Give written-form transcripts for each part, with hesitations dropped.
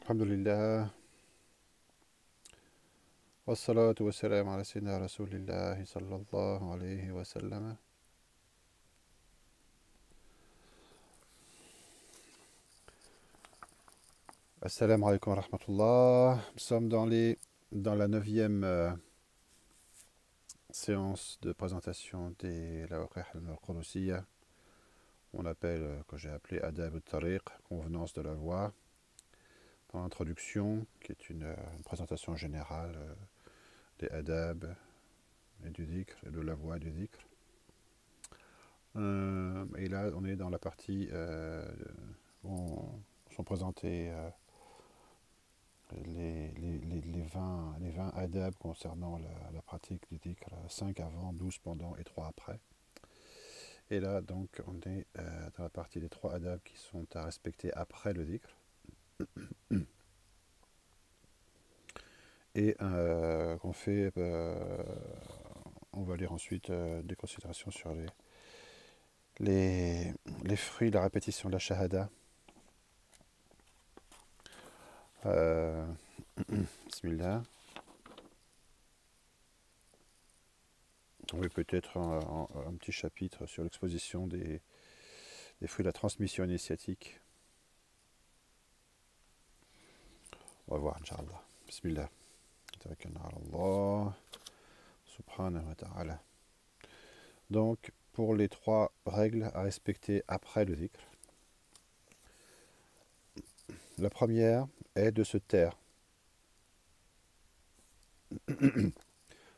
Alhamdulillah, wassalatu wassalamu ala sayyidina rasulillahi sallallahu alayhi wa sallam. Assalamu alaikum wa rahmatullah. Nous sommes dans la 9e séance de présentation des Lawaqih al-Qudusiyya. On appelle, que j'ai appelé Adab al-Tariq, convenance de la voie. Dans l'introduction, qui est une présentation générale des Adab et du dhikr, et de la voie et du dhikr. Et là, on est dans la partie où sont présentés les 20 adab concernant la pratique du dhikr, 5 avant, 12 pendant et 3 après. Et là, donc, on est dans la partie des 3 adab qui sont à respecter après le dhikr. Et qu'on fait, on va lire ensuite des considérations sur les fruits de la répétition de la shahada. Bismillah. Oui, peut-être un petit chapitre sur l'exposition des fruits de la transmission initiatique. On va voir, Inch'Allah. Bismillah. Tawakkalna ala Allah. Subhanahu wa ta'ala. Donc, pour les 3 règles à respecter après le dhikr, la première est de se taire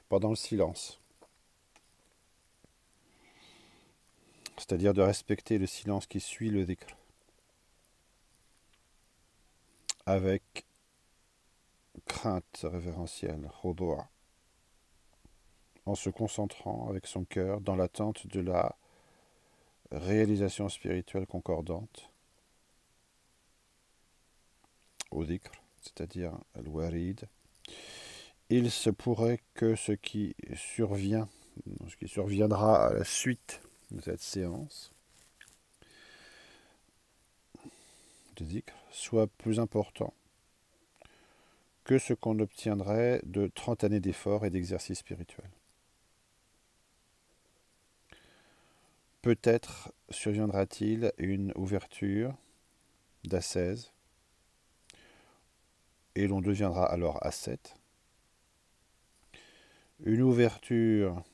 pendant le silence. C'est-à-dire de respecter le silence qui suit le dhikr, avec crainte révérentielle, khudu', en se concentrant avec son cœur dans l'attente de la réalisation spirituelle concordante au dhikr, c'est-à-dire al-warid. Il se pourrait que ce qui surviendra à la suite de cette séance de dhikr soit plus important que ce qu'on obtiendrait de 30 années d'efforts et d'exercice spirituel. Peut-être surviendra-t-il une ouverture d'ascèse et l'on deviendra alors ascète. Une ouverture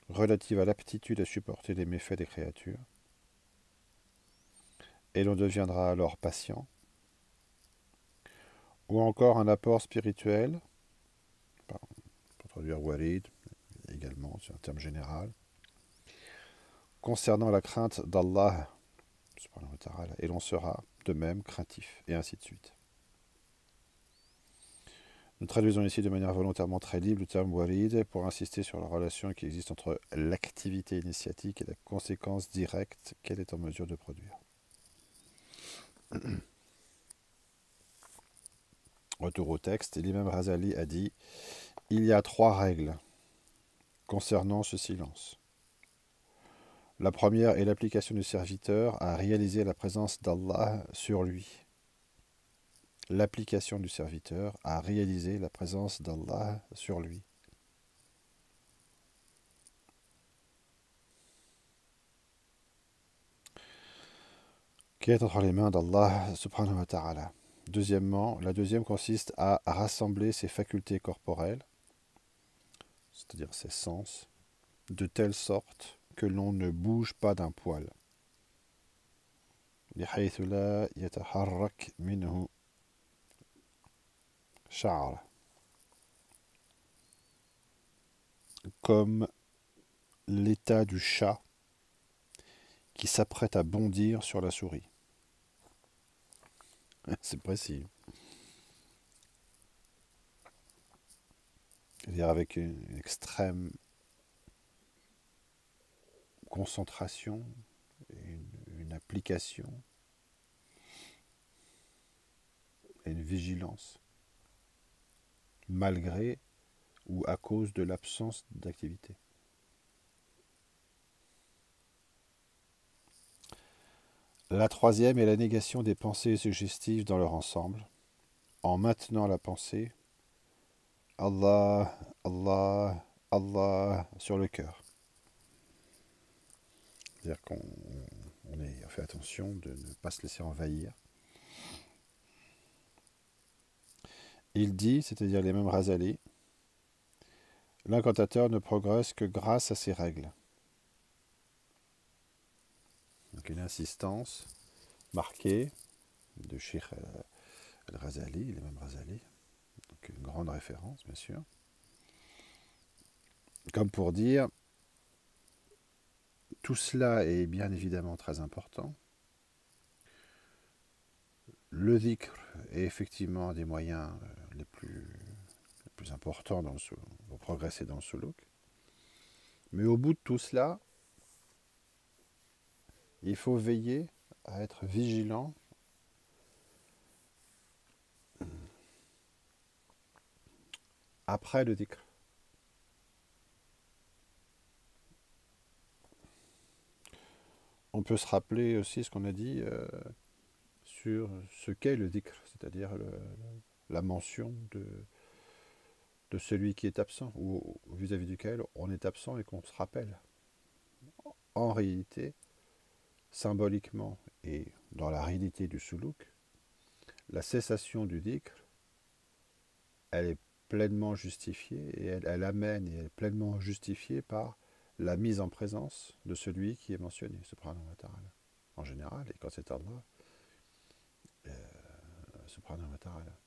relative à l'aptitude à supporter les méfaits des créatures et l'on deviendra alors patient. Ou encore un apport spirituel, pour traduire warid également, c'est un terme général, concernant la crainte d'Allah, et l'on sera de même craintif, et ainsi de suite. Nous traduisons ici de manière volontairement très libre le terme warid pour insister sur la relation qui existe entre l'activité initiatique et la conséquence directe qu'elle est en mesure de produire. Retour au texte, l'imam Razali a dit « Il y a 3 règles concernant ce silence. La première est l'application du serviteur à réaliser la présence d'Allah sur lui. L'application du serviteur à réaliser la présence d'Allah sur lui. Qui est entre les mains d'Allah subhanahu wa ta'ala. Deuxièmement, la deuxième consiste à rassembler ses facultés corporelles, c'est-à-dire ses sens, de telle sorte que l'on ne bouge pas d'un poil. بحيث لا يتحرك منه شعر. Comme l'état du chat qui s'apprête à bondir sur la souris. C'est précis. C'est-à-dire avec une extrême concentration, une application et une vigilance, malgré ou à cause de l'absence d'activité. La troisième est la négation des pensées suggestives dans leur ensemble, en maintenant la pensée Allah, Allah, Allah sur le cœur. C'est-à-dire on fait attention de ne pas se laisser envahir. Il dit, c'est-à-dire l'imam Razali, l'incantateur ne progresse que grâce à ses règles. Donc une insistance marquée de Cheikh al-Razali, l'imam Razali, donc une grande référence bien sûr, comme pour dire, tout cela est bien évidemment très important. Le dhikr est effectivement un des moyens les plus importants pour progresser dans le suluk. Mais au bout de tout cela, il faut veiller à être vigilant après le dhikr. On peut se rappeler aussi ce qu'on a dit sur ce qu'est le dhikr, c'est-à-dire la mention de celui qui est absent, ou vis-à-vis duquel on est absent et qu'on se rappelle. En réalité, symboliquement et dans la réalité du suluk, la cessation du dhikr, elle est pleinement justifiée et elle amène et elle est pleinement justifiée par la mise en présence de celui qui est mentionné, subhanahu wa ta'ala. En général, et quand c'est Allah, subhanahu wa ta'ala.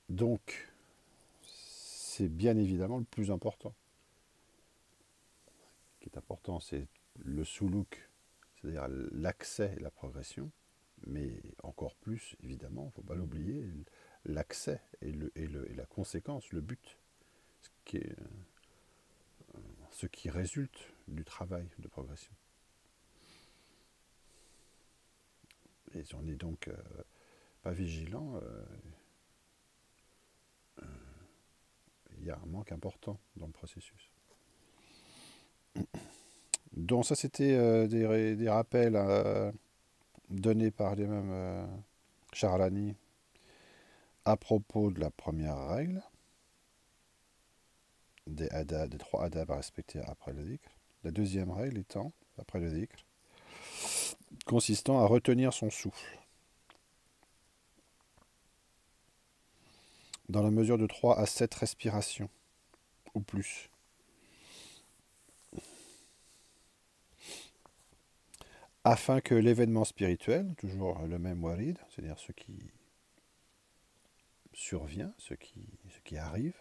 Donc, c'est bien évidemment le plus important. Ce qui est important, c'est le suluk, c'est-à-dire l'accès et la progression, mais encore plus, évidemment, il ne faut pas l'oublier, l'accès et la conséquence, le but, ce qui résulte du travail de progression. Et si on n'est donc pas vigilant, il y a un manque important dans le processus. Donc ça, c'était des rappels donnés par les mêmes Charlani à propos de la première règle, des trois adab à respecter après le dhikr. La deuxième règle étant, après le dhikr, consistant à retenir son souffle dans la mesure de 3 à 7 respirations ou plus. Afin que l'événement spirituel, toujours le même warid, c'est-à-dire ce qui survient, ce qui arrive,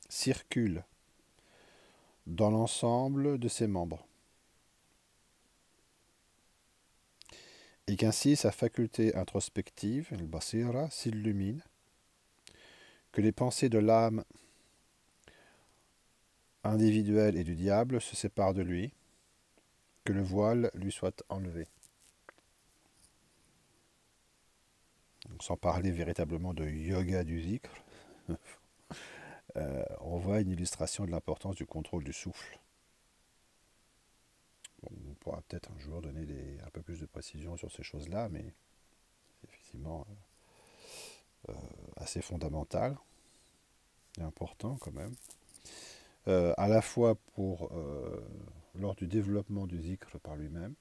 circule dans l'ensemble de ses membres. Et qu'ainsi sa faculté introspective, le basira, s'illumine, que les pensées de l'âme individuelle et du diable se séparent de lui, que le voile lui soit enlevé. Donc, sans parler véritablement de yoga du zikr, on voit une illustration de l'importance du contrôle du souffle. Bon, on pourra peut-être un jour donner un peu plus de précision sur ces choses-là, mais c'est effectivement assez fondamental et important quand même. À la fois lors du développement du zikr par lui-même,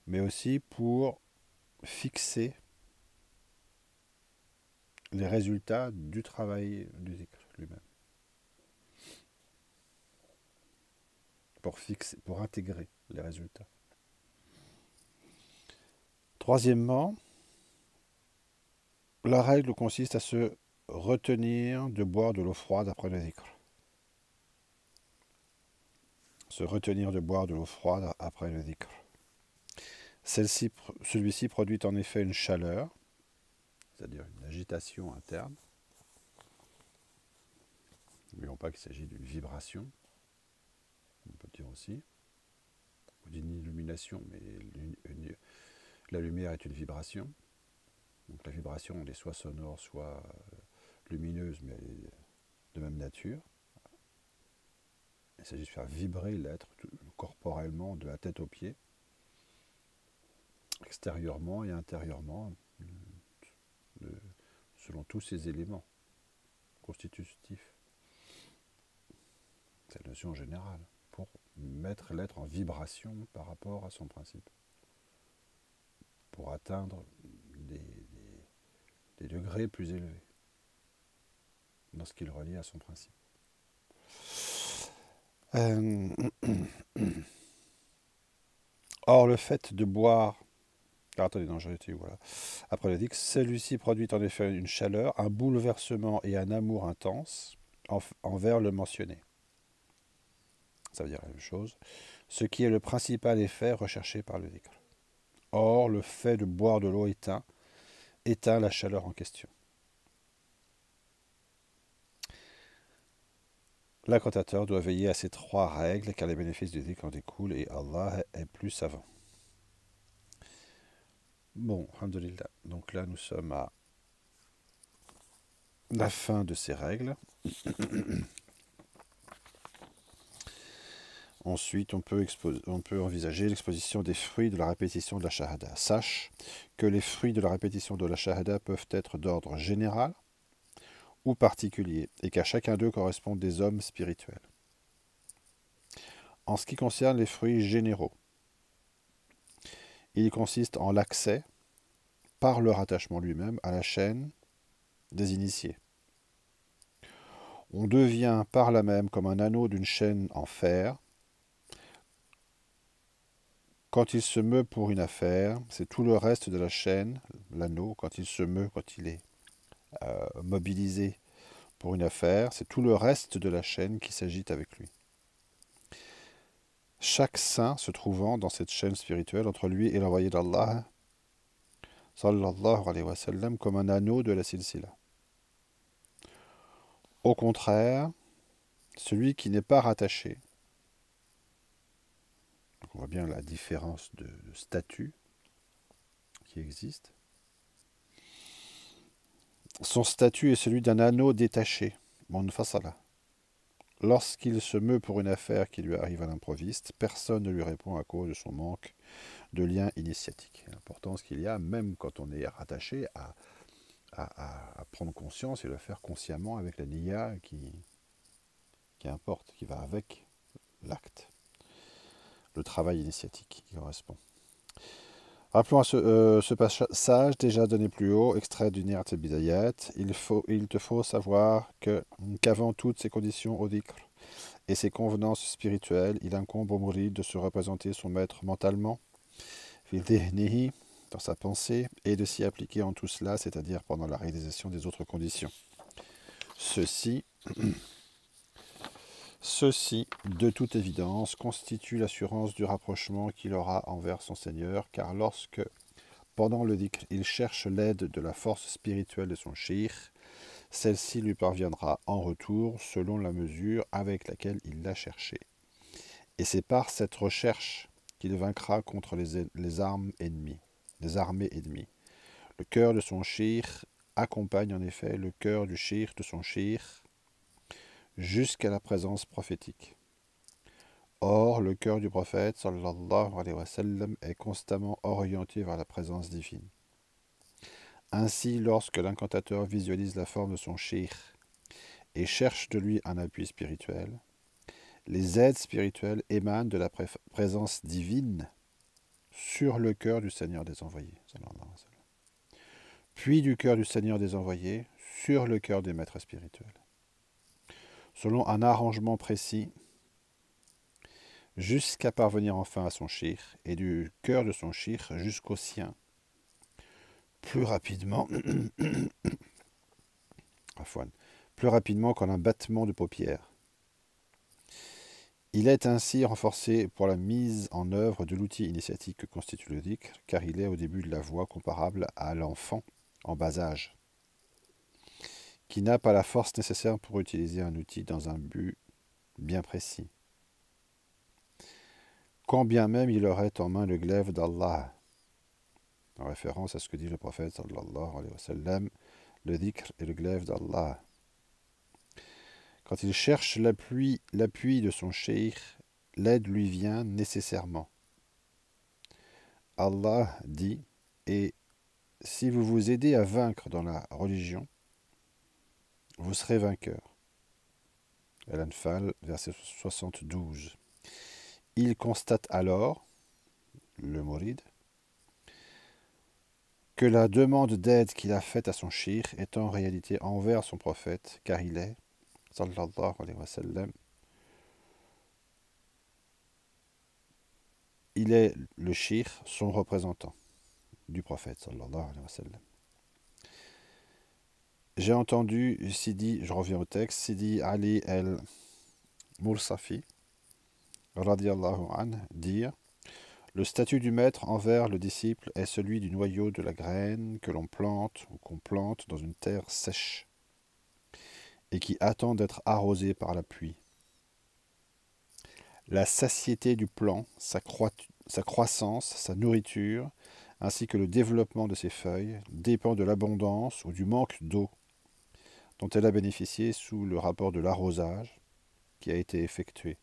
mais aussi pour fixer les résultats du travail du zikr lui-même. Pour intégrer les résultats. Troisièmement, la règle consiste à se retenir de boire de l'eau froide après le dhikr. Se retenir de boire de l'eau froide après le dhikr. Celui-ci produit en effet une chaleur, c'est-à-dire une agitation interne. N'oublions pas qu'il s'agit d'une vibration, on peut dire aussi, ou d'une illumination, mais la lumière est une vibration. Donc la vibration, elle est soit sonore, soit lumineuse, mais elle est de même nature. Il s'agit de faire vibrer l'être corporellement de la tête aux pieds. extérieurement et intérieurement, selon tous ces éléments constitutifs. C'est la notion générale, pour mettre l'être en vibration par rapport à son principe, pour atteindre des degrés plus élevés dans ce qui le relie à son principe. Or, le fait de boire... Ah, attendez, non, j'ai été où, voilà. Après, il a dit que celui-ci produit en effet une chaleur, un bouleversement et un amour intense envers le mentionné. Ça veut dire la même chose. Ce qui est le principal effet recherché par le dhikr. Or, le fait de boire de l'eau éteint la chaleur en question. L'incantateur doit veiller à ces trois règles, car les bénéfices du dhikr en découlent et Allah est plus savant. Bon, alhamdoulilah. Donc là, nous sommes à la fin de ces règles. Ensuite, on peut envisager l'exposition des fruits de la répétition de la shahada. Sache que les fruits de la répétition de la shahada peuvent être d'ordre général ou particulier, et qu'à chacun d'eux correspondent des hommes spirituels. En ce qui concerne les fruits généraux, ils consistent en l'accès, par leur attachement lui-même, à la chaîne des initiés. On devient par là même comme un anneau d'une chaîne en fer. Quand il se meut pour une affaire, c'est tout le reste de la chaîne, l'anneau, quand il se meut, quand il est mobilisé pour une affaire, c'est tout le reste de la chaîne qui s'agite avec lui. Chaque saint se trouvant dans cette chaîne spirituelle entre lui et l'envoyé d'Allah, sallallahu alayhi wa sallam, comme un anneau de la silsila. Au contraire, celui qui n'est pas rattaché, on voit bien la différence de statut qui existe. Son statut est celui d'un anneau détaché, munfasala. Lorsqu'il se meut pour une affaire qui lui arrive à l'improviste, personne ne lui répond à cause de son manque de lien initiatique. L'importance qu'il y a, même quand on est rattaché, à prendre conscience et le faire consciemment avec la niya qui importe, qui va avec l'acte, le travail initiatique qui correspond. Rappelons à ce passage déjà donné plus haut, extrait du Nirat al-Bidayat, il te faut savoir qu'avant toutes ces conditions au dhikr et ses convenances spirituelles, il incombe au mouride de se représenter son maître mentalement, dans sa pensée, et de s'y appliquer en tout cela, c'est-à-dire pendant la réalisation des autres conditions. Ceci, de toute évidence, constitue l'assurance du rapprochement qu'il aura envers son Seigneur, car lorsque, pendant le dhikr, il cherche l'aide de la force spirituelle de son shir, celle-ci lui parviendra en retour selon la mesure avec laquelle il l'a cherchée. Et c'est par cette recherche qu'il vaincra contre les armées ennemies. Le cœur de son shir accompagne en effet le cœur du shir de son shir jusqu'à la présence prophétique. Or, le cœur du prophète, sallallahu alayhi wa sallam, est constamment orienté vers la présence divine. Ainsi, lorsque l'incantateur visualise la forme de son shir et cherche de lui un appui spirituel, les aides spirituelles émanent de la présence divine sur le cœur du Seigneur des envoyés, puis du cœur du Seigneur des envoyés sur le cœur des maîtres spirituels, selon un arrangement précis, jusqu'à parvenir enfin à son shir, et du cœur de son shir jusqu'au sien, plus rapidement qu'en un battement de paupières. Il est ainsi renforcé pour la mise en œuvre de l'outil initiatique que constitue le dhikr, car il est au début de la voie comparable à l'enfant en bas âge, qui n'a pas la force nécessaire pour utiliser un outil dans un but bien précis. Quand bien même il aurait en main le glaive d'Allah, en référence à ce que dit le prophète sallallahu alayhi wa sallam, le dhikr est le glaive d'Allah. Quand il cherche l'appui de son cheikh, l'aide lui vient nécessairement. Allah dit, et si vous vous aidez à vaincre dans la religion, vous serez vainqueur. Al-Anfal, verset 72. Il constate alors, le mouride, que la demande d'aide qu'il a faite à son shir est en réalité envers son prophète, car il est, sallallahu alayhi wa sallam, il est le shir, son représentant du prophète, sallallahu alayhi wa sallam. J'ai entendu Sidi, je reviens au texte, Sidi Ali el-Mursafi, radiallahu anhu, dire: le statut du maître envers le disciple est celui du noyau de la graine que l'on plante ou qu'on plante dans une terre sèche et qui attend d'être arrosée par la pluie. La satiété du plant, sa croissance, sa nourriture, ainsi que le développement de ses feuilles, dépend de l'abondance ou du manque d'eau dont elle a bénéficié sous le rapport de l'arrosage qui a été effectué,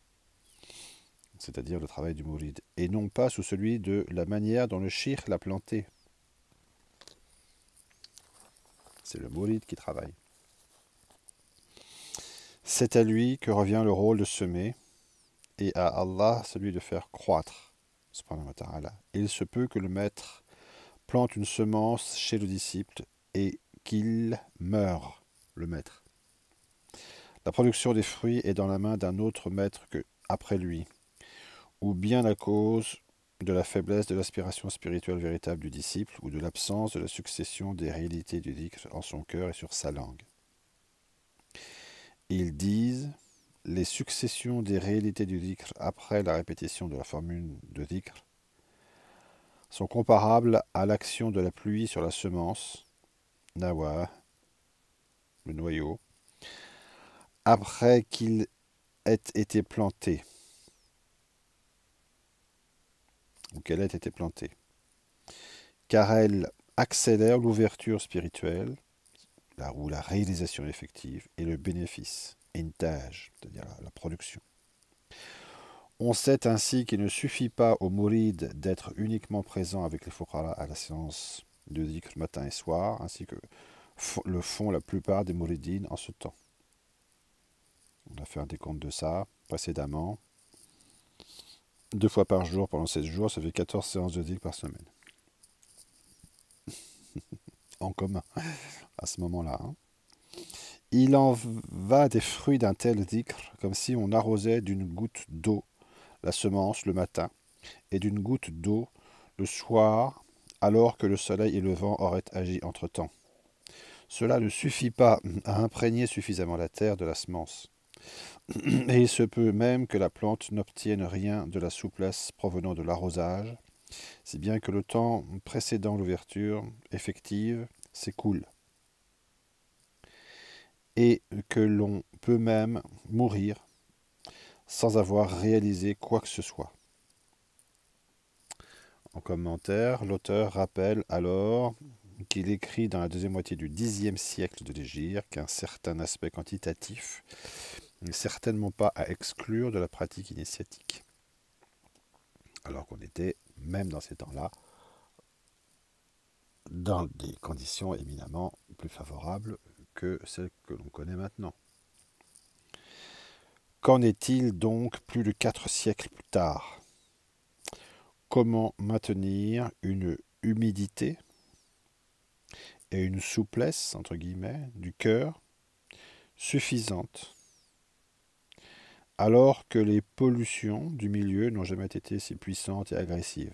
c'est-à-dire le travail du mouride, et non pas sous celui de la manière dont le shir l'a planté. C'est le mouride qui travaille. C'est à lui que revient le rôle de semer, et à Allah celui de faire croître. Subhanahu wa ta'ala. Il se peut que le maître plante une semence chez le disciple et qu'il meure, le maître. La production des fruits est dans la main d'un autre maître que après lui, ou bien à cause de la faiblesse de l'aspiration spirituelle véritable du disciple, ou de l'absence de la succession des réalités du dhikr en son cœur et sur sa langue. Ils disent: les successions des réalités du dhikr après la répétition de la formule de dhikr sont comparables à l'action de la pluie sur la semence, nawa, le noyau, après qu'il ait été planté, ou qu'elle ait été plantée, car elle accélère l'ouverture spirituelle, ou la réalisation effective, et le bénéfice, intaj, c'est-à-dire la production. On sait ainsi qu'il ne suffit pas au mouride d'être uniquement présent avec les fuqara à la séance de dhikr matin et soir, ainsi que le font la plupart des mouridines en ce temps. On a fait un décompte de ça précédemment. 2 fois par jour pendant 16 jours, ça fait 14 séances de dhikr par semaine. En commun, à ce moment-là. Il en va des fruits d'un tel dhikr comme si on arrosait d'une goutte d'eau la semence le matin et d'une goutte d'eau le soir, alors que le soleil et le vent auraient agi entre-temps. Cela ne suffit pas à imprégner suffisamment la terre de la semence. Et il se peut même que la plante n'obtienne rien de la souplesse provenant de l'arrosage, si bien que le temps précédant l'ouverture effective s'écoule, et que l'on peut même mourir sans avoir réalisé quoi que ce soit. En commentaire, l'auteur rappelle alors qu'il écrit dans la deuxième moitié du Xe siècle de l'Hégire qu'un certain aspect quantitatif n'est certainement pas à exclure de la pratique initiatique. Alors qu'on était, même dans ces temps-là, dans des conditions éminemment plus favorables que celles que l'on connaît maintenant. Qu'en est-il donc plus de 4 siècles plus tard? Comment maintenir une humidité et une souplesse, entre guillemets, du cœur suffisante, alors que les pollutions du milieu n'ont jamais été si puissantes et agressives?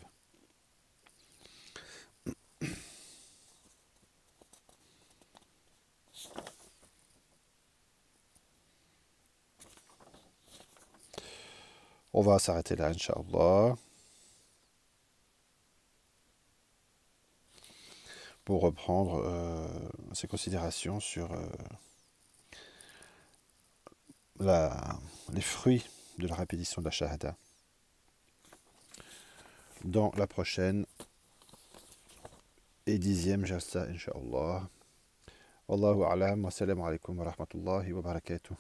On va s'arrêter là, Inch'Allah, pour reprendre ces considérations sur les fruits de la répétition de la Shahada dans la prochaine et 10e Jalsa, Inch'Allah. Wallahu a'lam, wa salamu alaykum wa rahmatullahi wa barakatuh.